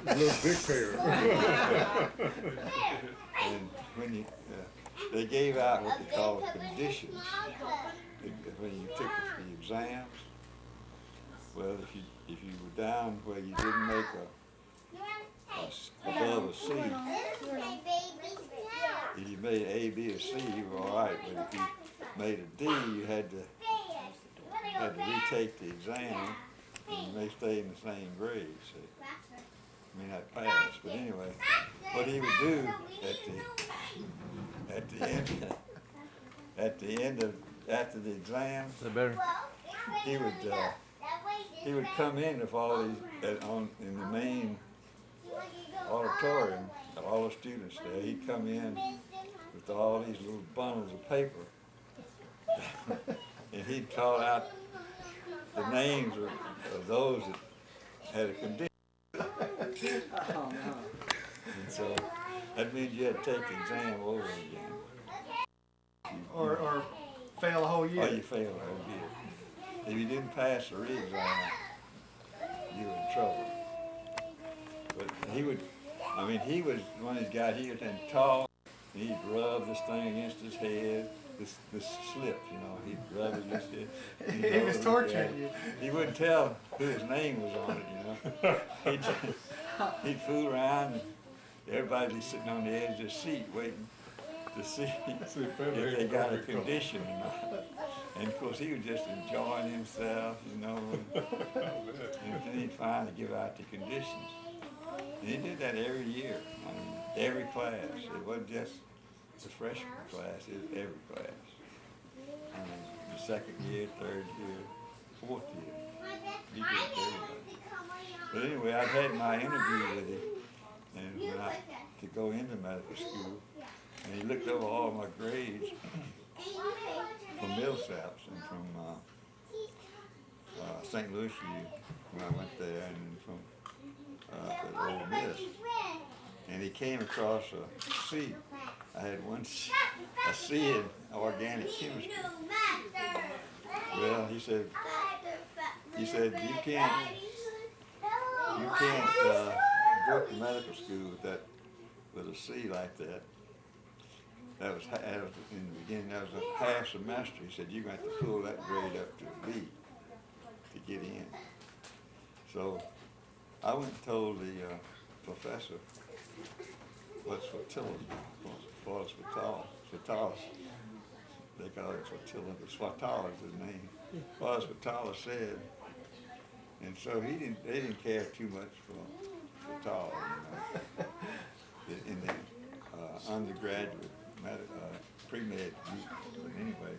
little big pair. And when you, they gave out what they call conditions when you took the exams. Well, if you were down where you didn't make above a C, if you made A, B, or C, you were all right. But if you made a D, you had to retake the exam, and you may stay in the same grade. So you may not pass. But anyway, what he would do at the end of after the exam, Is that better? he would come in with all these in the main auditorium, all the students there. He'd come in with all these little bundles of paper, and he'd call out the names of those that had a condition. And so that means you had to take the exam over again. Or fail a whole year. Or you failed the whole year. If you didn't pass the re-exam, you were in trouble. But he was one of these guys, he was tall, and he'd rub this thing against his head, this slip, you know, he'd rub it against it. He was torturing you. He wouldn't tell who his name was on it, you know. He'd fool around, and everybody'd be sitting on the edge of the seat waiting to see if they got a condition or not. And of course, he was just enjoying himself, you know, and then he'd finally give out the conditions. And he did that every year, I mean, every class. It wasn't just the freshman class, it was every class. I mean, the second year, third year, fourth year. He did it everybody. But anyway, I'd had my interview with him, and to go into medical school, and he looked over all my grades from Millsaps and from St. Louis U when I went there, and from Ole Miss. And he came across a C. I had a C in organic chemistry. Well, he said you can't go to medical school with a C like that. That was in the beginning. That was a half semester. He said you're going to have to pull that grade up to a B to get in. So I went and told the professor what's fertility, Swatalis. They call it fertility. Swatalis is his name. What Swatalis said, and so they didn't care too much for Swatalis, you know, in the undergraduate pre-med group. But anyway,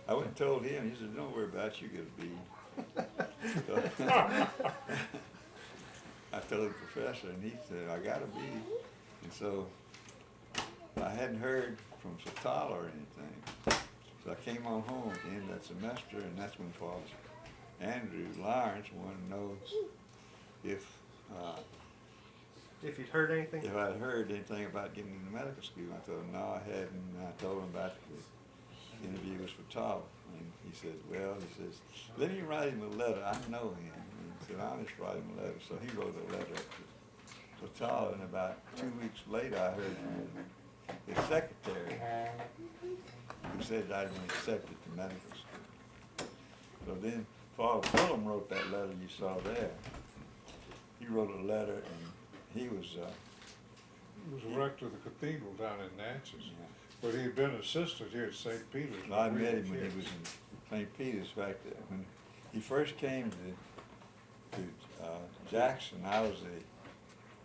I went and told him. He said, "Don't worry about it, you get a B." So, I told the professor, and he said, "I got a B." And so I hadn't heard from Satala or anything. So I came on home at the end of that semester, and that's when Father Andrew Lawrence wanted to know if you'd heard anything? If I'd heard anything about getting into medical school. I told him, no, I hadn't. And I told him about the interview with Fatala. And he said, well, let me write him a letter. I know him. And he said, I'll just write him a letter. So he wrote a letter up to Fatala, and about 2 weeks later, I heard from his secretary, who said I'd been accepted to medical school. So then Father Fulham wrote that letter you saw there. He wrote a letter, and he was He was a rector of the cathedral down in Natchez, yeah. but he had been assistant here at St. Peter's. Well, I met him when he was in St. Peter's. In fact, when first came to Jackson, I was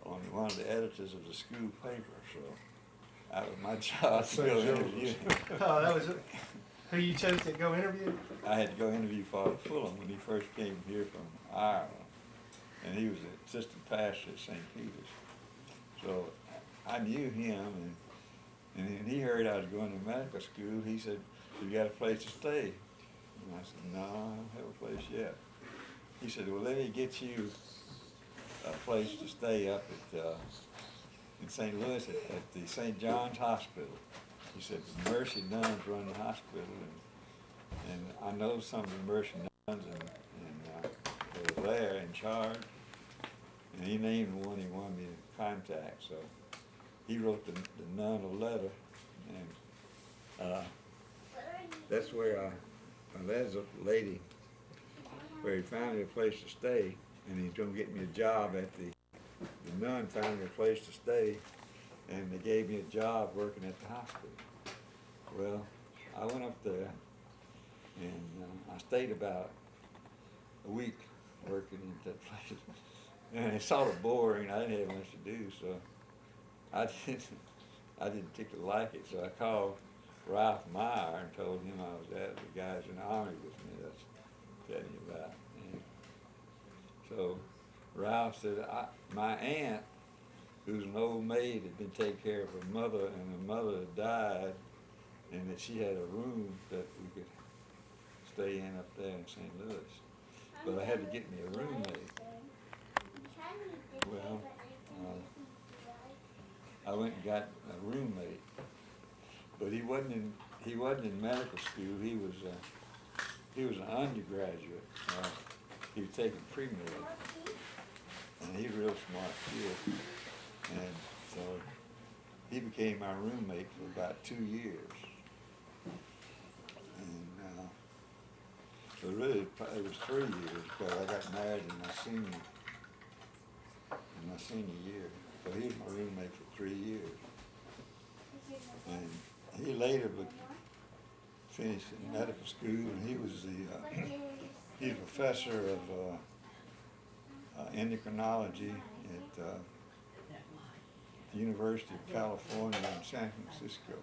one of the editors of the school paper, so that was my job to go interview him. Oh, that was who you chose to go interview? I had to go interview Father Fulham when he first came here from Ireland, and he was the assistant pastor at St. Peter's. So I knew him, and he heard I was going to medical school. He said, "You got a place to stay?" And I said, "No, I don't have a place yet." He said, "Well, let me get you a place to stay up in St. Louis at the St. John's Hospital." He said, "The Mercy nuns run the hospital, and I know some of the Mercy nuns, and they were there in charge." And he named the one he wanted me to contact, so he wrote the nun a letter, and that's where there's a lady where he found me a place to stay, and he's gonna get me a job at the nun found me a place to stay, and they gave me a job working at the hospital. Well, I went up there, and I stayed about a week working at that place. And it's sort of boring. I didn't have much to do, so I didn't particularly like it. So I called Ralph Meyer and told him I was there. The guys in the Army with me, that's telling you about. And so Ralph said, my aunt, who's an old maid, had been taking care of her mother, and her mother had died, and that she had a room that we could stay in up there in St. Louis. But I had to get me a roommate. Well, I went and got a roommate, but he wasn't in medical school. He was an undergraduate. He was taking pre-med, and he's a real smart kid. And so he became my roommate for about 2 years. And so really, it was 3 years, because I got married in my senior year. So he was my roommate for 3 years. And he later finished in medical school, and he was he's a professor of endocrinology at the University of California in San Francisco.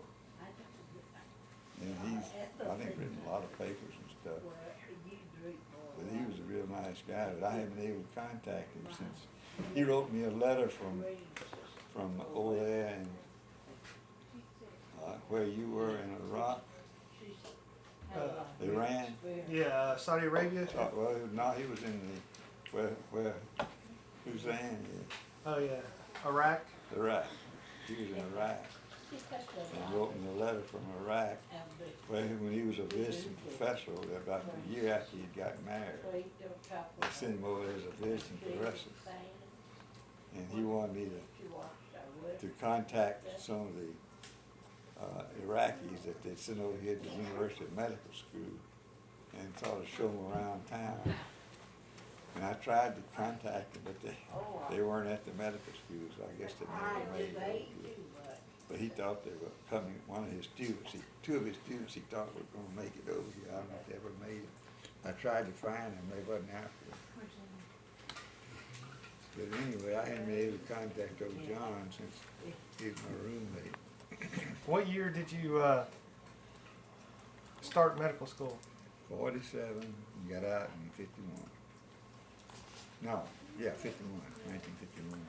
And he's, I think, written a lot of papers and stuff. But he was a real nice guy, but I haven't been able to contact him since. He wrote me a letter from over there and where you were in Iraq, Iran. Yeah, Saudi Arabia. Well, no, he was in the where Hussein is. Oh yeah, Iraq. Iraq. He was in Iraq. And wrote me a letter from Iraq when he was a visiting professor about a year after he'd gotten married. They sent him over as a visiting professor. And he wanted me to contact some of the Iraqis that they'd sent over here to the University of Medical School and sort of show them around town. And I tried to contact them, but they weren't at the medical school, so I guess they never made it over here. But he thought they were coming, one of his students, two of his students he thought were going to make it over here. I don't know if they ever made it. I tried to find them, they wasn't after them. But anyway, I hadn't been able to contact old John since he was my roommate. What year did you start medical school? 47, and got out in 51. No, yeah, 51, 1951.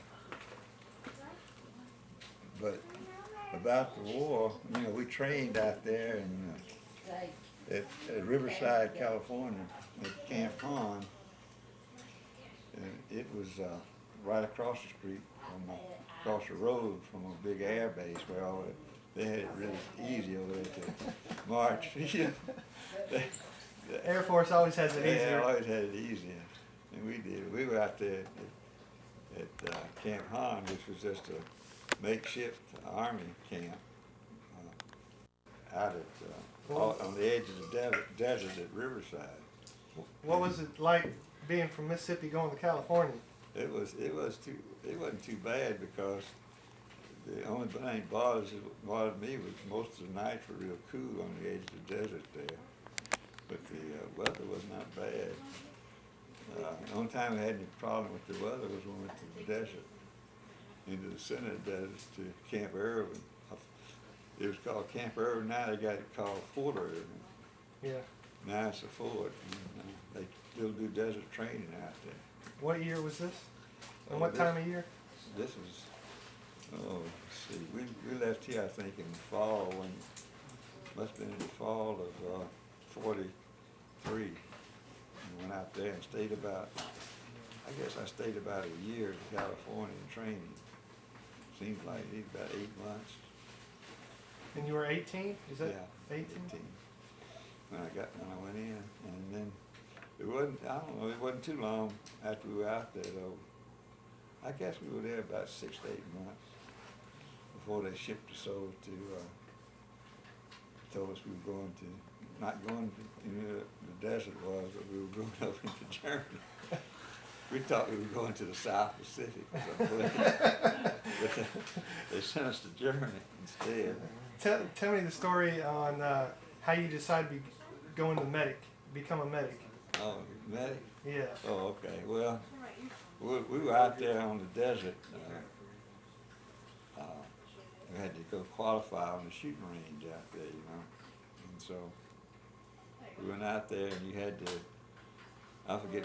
But about the war, you know, we trained out there at Riverside, California, at Camp Pond. And it was right across the street, across the road from a big air base where they had it really easy over there to march. The Air Force always has it They easier. always had it easier, and we did. We were out there at Camp Han, which was just a makeshift army camp out at on the edge of the desert at Riverside. What was it like being from Mississippi going to California? It wasn't too bad, because the only thing that bothered me was most of the nights were real cool on the edge of the desert there. But the weather was not bad. The only time we had any problem with the weather was when we went to the desert, into the center of the desert to Camp Irvin. It was called Camp Irvin. Now they got it called Fort Irvin. Yeah. Now it's a fort. And, they still do desert training out there. What year was this? And what time of year? This was, let's see, we left here, I think, in the fall, must have been in the fall of 43. And went out there and stayed about, I guess I stayed about a year in California in training. Seems like it was about 8 months. And you were 18? Is that 18? When I went in, and then it wasn't too long after we were out there though, I guess we were there about 6 to 8 months before they shipped us over to, told us we were going to, not going to, the desert was, but we were going over into Germany. We thought we were going to the South Pacific or something. But they sent us to Germany instead. Tell me the story on how you decided to become a medic. Oh, medic? Yeah. Oh, okay. Well, we were out there on the desert. We had to go qualify on the shooting range out there, And so we went out there, and you had to, I forget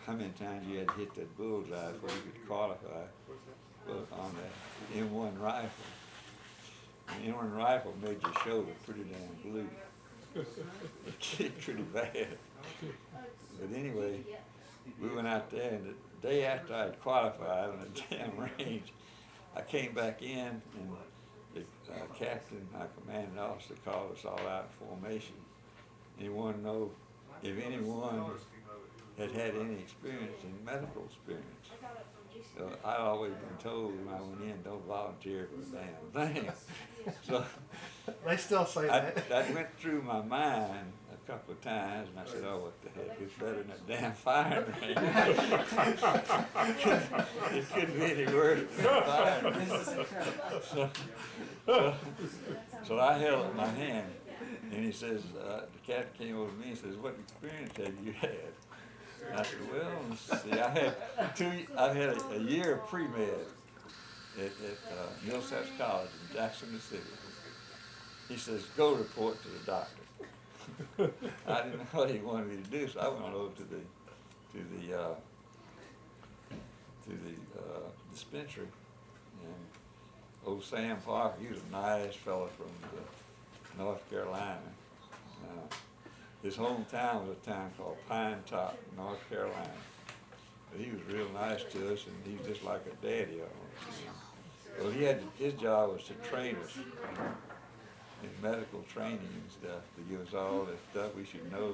how many times you had to hit that bullseye before you could qualify on the M1 rifle. The M1 rifle made your shoulder pretty damn blue. It kicked pretty bad. But anyway, we went out there, and the day after I had qualified on the damn range, I came back in, and the captain, our commanding officer, called us all out in formation. And he wanted to know if anyone had had any experience in medical experience. So I'd always been told when I went in, don't volunteer for a damn thing. So They still say that. that went through my mind a couple of times, and I said, oh, what the heck, it's better than that damn firing range. It couldn't be any worse than that firing range. So I held up my hand, and he says, the captain came over to me and says, what experience have you had? And I said, well, let's see, I've had a year of pre-med at Millsaps College in Jackson, Mississippi. He says, go report to the doctor. I didn't know what he wanted me to do, so I went over to the dispensary, and old Sam Parker, he was a nice fellow from North Carolina. His hometown was a town called Pine Top, North Carolina. But he was real nice to us, and he was just like a daddy almost. Well, his job was to train us in medical training and stuff, to give us all the stuff we should know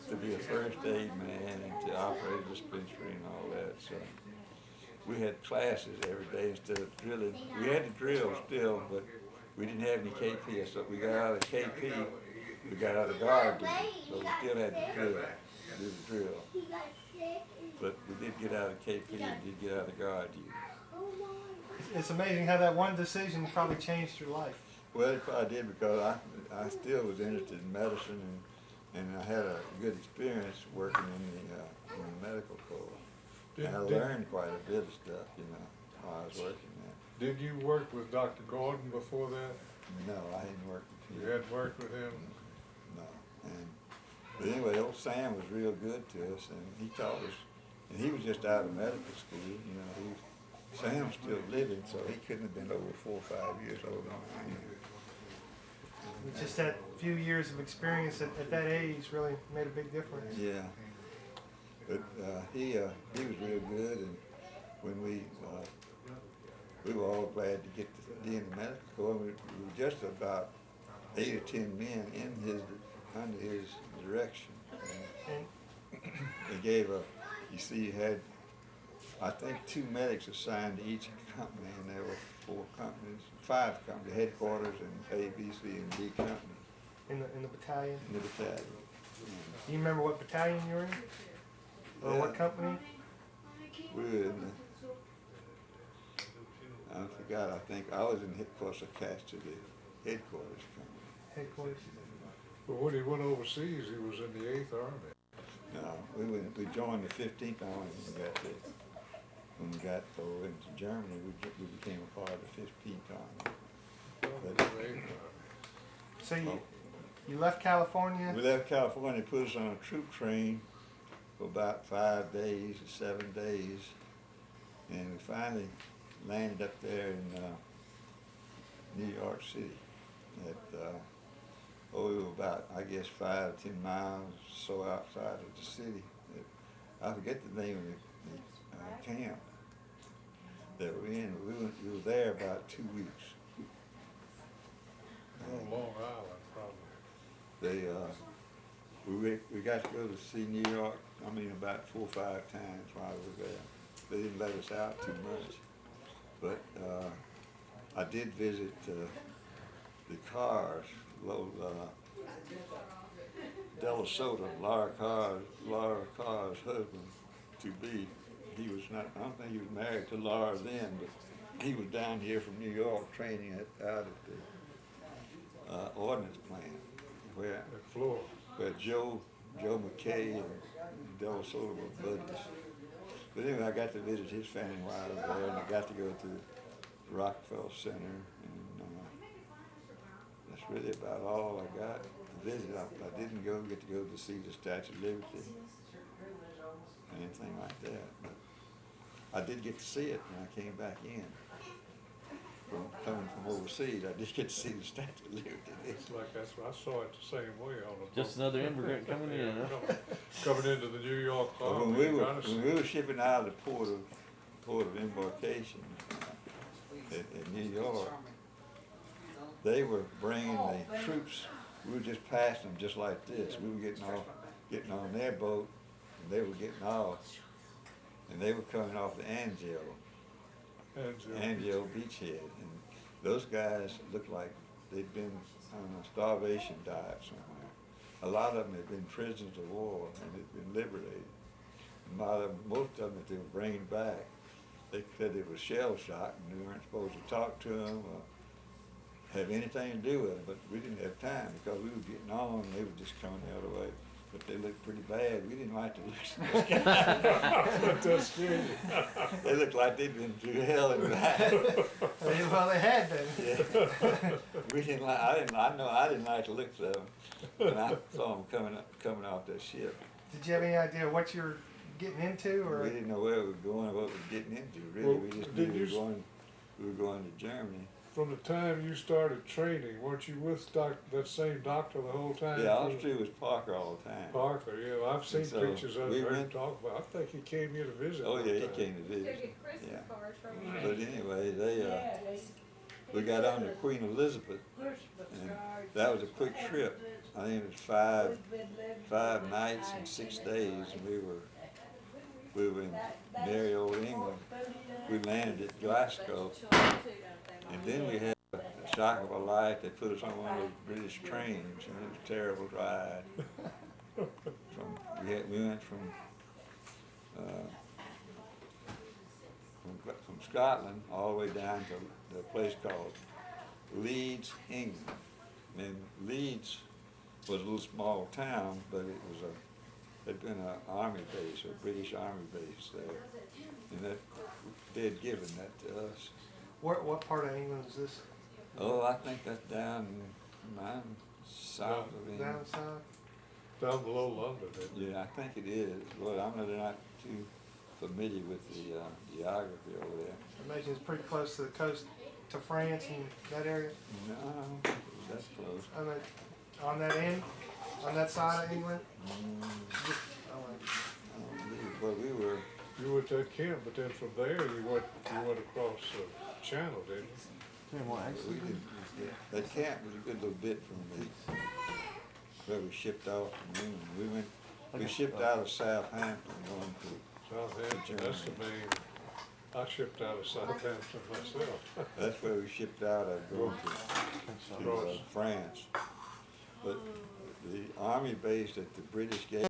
to be a first aid man and to operate a dispensary and all that. So we had classes every day instead of drilling. We had to drill still, but we didn't have any KP. So we got out of KP, we got out of guard duty, so we still had to do the drill. But we did get out of KP and did get out of guard duty. It's amazing how that one decision probably changed your life. Well, it probably did, because I still was interested in medicine, and I had a good experience working in the medical corps. And I learned quite a bit of stuff, while I was working there. Did you work with Dr. Gordon before that? No, I hadn't worked with him. You hadn't worked with him? No. But anyway, old Sam was real good to us, and he taught us, and he was just out of medical school, Sam's still living, so he couldn't have been over 4 or 5 years older than I am. Just that few years of experience at that age really made a big difference. Yeah. But he was real good, and when we were all glad to get to be in the medical corps. We were just about 8 or 10 men under his direction. And they gave you had, I think, 2 medics assigned to each company, and there were 5 companies, headquarters and A, B, C, and D company. In the battalion? In the battalion. Do you remember what battalion you were in? Or what company? We were in I forgot, I think I was in headquarters attached to the headquarters company. Headquarters. But when he went overseas, he was in the 8th Army. No, we joined the 15th Army when we got there. When we got over into Germany, we became a part of the 15th Army. So you left California? We left California, put us on a troop train for about 5 days or 7 days, and we finally landed up there in New York City. We were about, I guess, 5 to 10 miles or so outside of the city. I forget the name of the camp that we're in. We were there about 2 weeks. On Long Island, probably. We got to go to see New York, about 4 or 5 times while we were there. they didn't let us out too much. But I did visit the Carrs, Della Soda, Laura Carr's husband to be. He was not, I don't think he was married to Laura then, but he was down here from New York training out at the ordnance plant where Joe McKay and Della Soda were buddies. But anyway, I got to visit his family while I was there, and I got to go to the Rockefeller Center, and that's really about all I got to visit. I didn't get to go to see the Statue of Liberty or anything like that, but I did get to see it when I came back in. Coming from overseas, I did get to see the Statue of Liberty. It's like I saw it the same way on the Just another immigrant coming in, huh? coming into the New York harbor. When we were shipping out of the port of embarkation in New York, they were bringing the troops. We were just passing them just like this. We were getting on their boat, and they were getting off, and they were coming off the Angel beachhead, and those guys looked like they'd been on a starvation diet somewhere. A lot of them had been prisoners of war and had been liberated. Most of them that they were bringing back, they said they were shell shocked and they weren't supposed to talk to them or have anything to do with them. But we didn't have time because we were getting on and they were just coming the other way. But they looked pretty bad. We didn't like to look at those guys. That's good. They looked like they'd been through hell and back. Well, they had been. Yeah. We didn't like. I didn't like to look for them when I saw them coming off that ship. Did you have any idea what you're getting into, or? We didn't know where we were going or what we were getting into. Really, Well, we just knew we were going to Germany. From the time you started training, weren't you with that same doctor the whole time? Yeah, I was through with Parker all the time. Parker, yeah, I've seen So pictures of we him went- talk about. I think he came here to visit. Oh one yeah, he time. came to They visit. get Christmas Yeah. cards from him. But anyway, we got on the Queen Elizabeth, and that was a quick trip. I think it was five nights and 6 days, and we were in merry old England. We landed at Glasgow, and then we had a shock of a life. They put us on one of those British trains, and it was a terrible ride. We went from Scotland all the way down to a place called Leeds, England. And Leeds was a little small town, but it'd been an army base, a British army base there, and that they had given that to us. What part of England is this? Oh, I think that's down south of England. Down south? Down below London, isn't it? Yeah, I think it is. Well, I'm not too familiar with the geography over there. I imagine it's pretty close to the coast, to France and that area. No, that's close. On that end, on that side of England. Just, Well, we were. You were at that camp, but then from there you went across the channel, didn't you? We didn't, that camp was a good little bit from where we shipped off from England. We shipped out of Southampton going to Southampton, that's the main. I shipped out of Southampton myself. That's where we shipped out of going to France. But the army base that the British gave